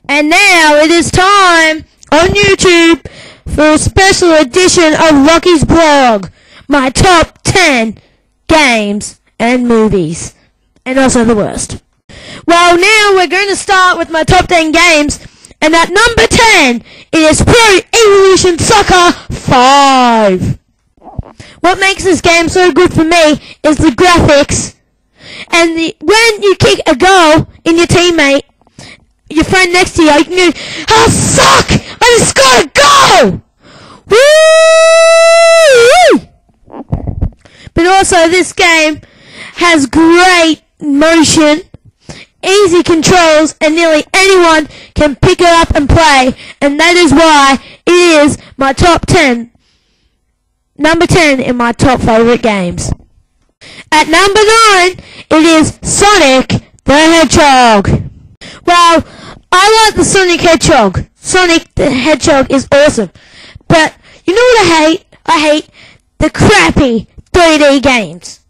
And now it is time on YouTube for a special edition of Rocky's blog, my top 10 games and movies, and also the worst. Well, now we're going to start with my top 10 games, and at number 10, it is Pro Evolution Soccer 5. What makes this game so good for me is the graphics, and when you kick a goal in your teammate, your friend next to you, you can go, "Oh, suck! I just got a goal!" Woo! But also, this game has great motion, easy controls, and nearly anyone can pick it up and play, and that is why it is my top 10, number 10 in my top favorite games. At number 9, it is Sonic the Hedgehog. Well, I like the Sonic Hedgehog. Sonic the Hedgehog is awesome. But you know what I hate? I hate the crappy 3D games.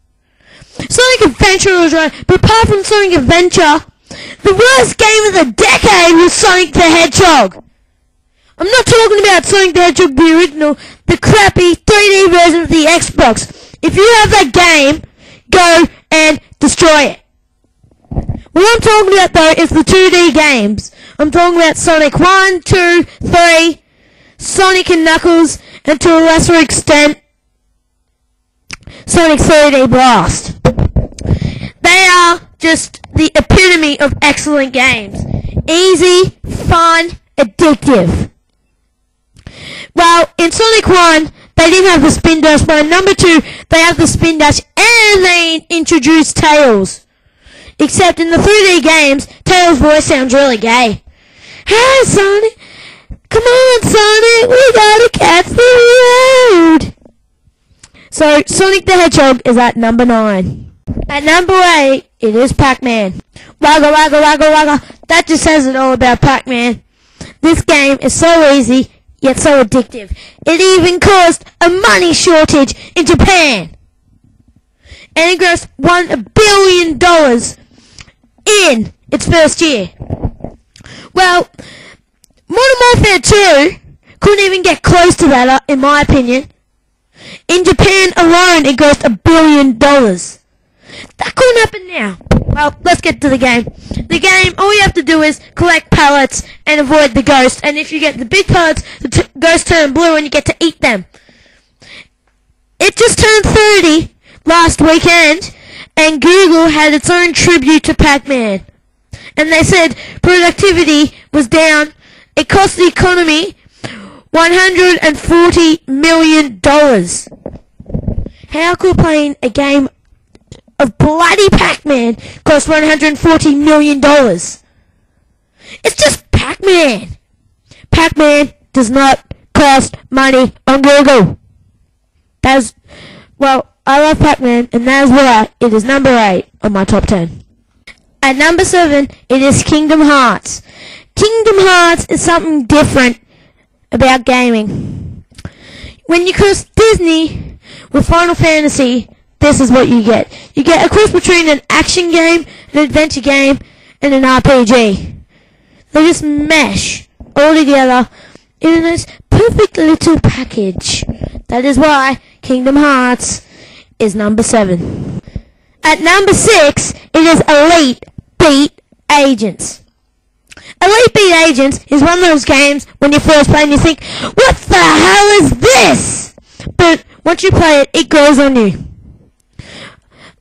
Sonic Adventure was right, but apart from Sonic Adventure, the worst game of the decade was Sonic the Hedgehog. I'm not talking about Sonic the Hedgehog, the original, the crappy 3D version of the Xbox. If you have that game, go and destroy it. What I'm talking about, though, is the 2D games. I'm talking about Sonic 1, 2, 3, Sonic and Knuckles, and to a lesser extent, Sonic 3D Blast. They are just the epitome of excellent games. Easy, fun, addictive. Well, in Sonic 1, they didn't have the spin dash, but in number 2, they have the spin dash, and they introduced Tails. Except in the 3D games, Tails' voice sounds really gay. "Hey, Sonic! Come on, Sonic! We gotta catch the road!" So, Sonic the Hedgehog is at number 9. At number 8, it is Pac-Man. Wagga, wagga, wagga, wagga. That just says it all about Pac-Man. This game is so easy, yet so addictive. It even caused a money shortage in Japan. And it grossed $1 billion in its first year. Well, Modern Warfare 2 couldn't even get close to that, in my opinion. In Japan alone, it grossed $1 billion. That couldn't happen now. Well, let's get to the game. The game, all you have to do is collect pellets and avoid the ghost. And if you get the big pellets, the ghosts turn blue and you get to eat them. It just turned 30 last weekend, and Google had its own tribute to Pac-Man. And they said productivity was down. It cost the economy $140 million. How could playing a game of bloody Pac-Man cost $140 million? It's just Pac-Man. Pac-Man does not cost money on Google. Well, I love Pac-Man, and that is why it is number 8 on my top 10. At number 7, it is Kingdom Hearts. Kingdom Hearts is something different about gaming. When you cross Disney with Final Fantasy, this is what you get. You get a cross between an action game, an adventure game, and an RPG. They just mesh all together in a nice, perfect little package. That is why Kingdom Hearts is number 7. At number 6, it is Elite Beat Agents. Elite Beat Agents is one of those games when you first play and you think, "What the hell is this?" But once you play it, it grows on you.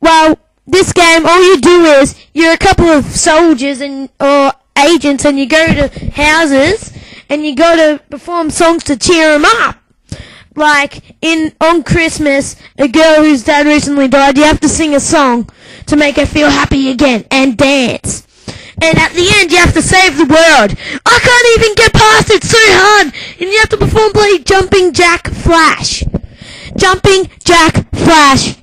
Well, this game, all you do is, you're a couple of soldiers or agents, and you go to houses, and you go to perform songs to cheer them up. Like, on Christmas, a girl whose dad recently died, you have to sing a song to make her feel happy again, and dance. And at the end, you have to save the world. I can't even get past it, so hard! And you have to perform bloody Jumping Jack Flash. Jumping Jack Flash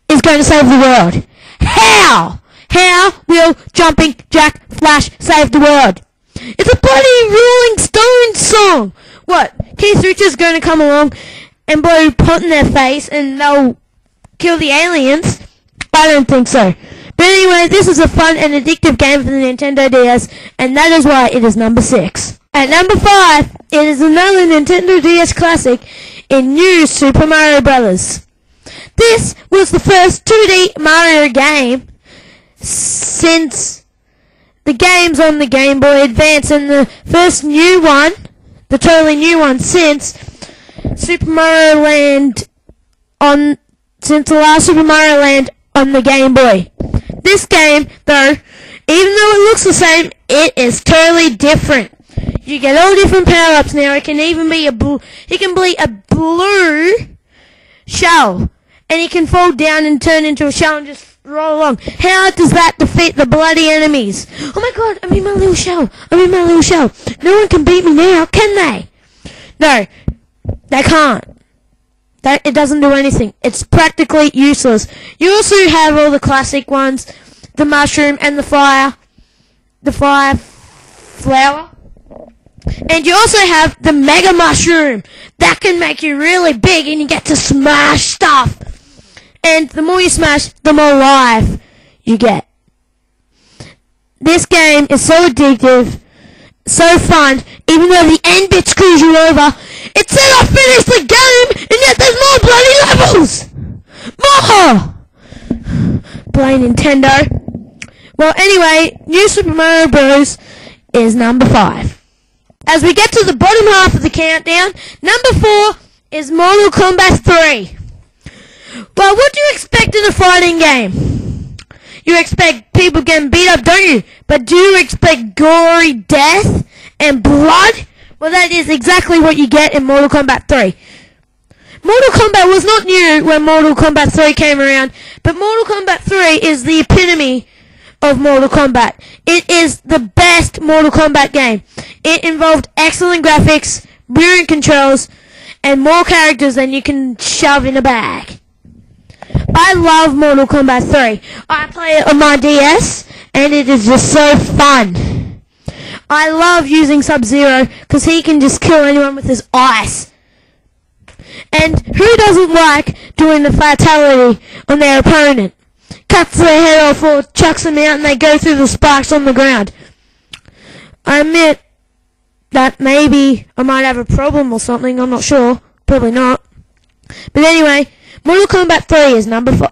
is going to save the world. How? How will Jumping Jack Flash save the world? It's a bloody Rolling Stones song! What? Keith Richards going to come along and blow pot in their face and they'll kill the aliens? I don't think so. But anyway, this is a fun and addictive game for the Nintendo DS, and that is why it is number 6. At number 5, it is another Nintendo DS classic in New Super Mario Bros. This was the first 2D Mario game since the games on the Game Boy Advance, and the first new one, the totally new one since Super Mario Land since the last Super Mario Land on the Game Boy. This game, though, even though it looks the same, it is totally different. You get all different power-ups now. It can even be he can be a blue shell, and he can fold down and turn into a shell and just roll along. How does that defeat the bloody enemies? Oh my god, I'm in my little shell. I'm in my little shell. No one can beat me now, can they? No, they can't. It doesn't do anything. It's practically useless. You also have all the classic ones, the mushroom and the fire flower. And you also have the mega mushroom. That can make you really big and you get to smash stuff. And the more you smash, the more life you get. This game is so addictive, so fun, even though the end bit screws you over. It said I finished the game, and yet there's more bloody levels! More! Play Nintendo. Well, anyway, New Super Mario Bros. Is number 5. As we get to the bottom half of the countdown, number 4 is Mortal Kombat 3. Well, what do you expect in a fighting game? You expect people getting beat up, don't you? But do you expect gory death and blood? Well, that is exactly what you get in Mortal Kombat 3. Mortal Kombat was not new when Mortal Kombat 3 came around, but Mortal Kombat 3 is the epitome of Mortal Kombat. It is the best Mortal Kombat game. It involved excellent graphics, brilliant controls, and more characters than you can shove in a bag. I love Mortal Kombat 3. I play it on my DS, and it is just so fun. I love using Sub-Zero because he can just kill anyone with his ice. And who doesn't like doing the fatality on their opponent? Cuts their head off or chucks them out and they go through the sparks on the ground. I admit that maybe I might have a problem or something, I'm not sure. Probably not. But anyway, Mortal Kombat 3 is number 4.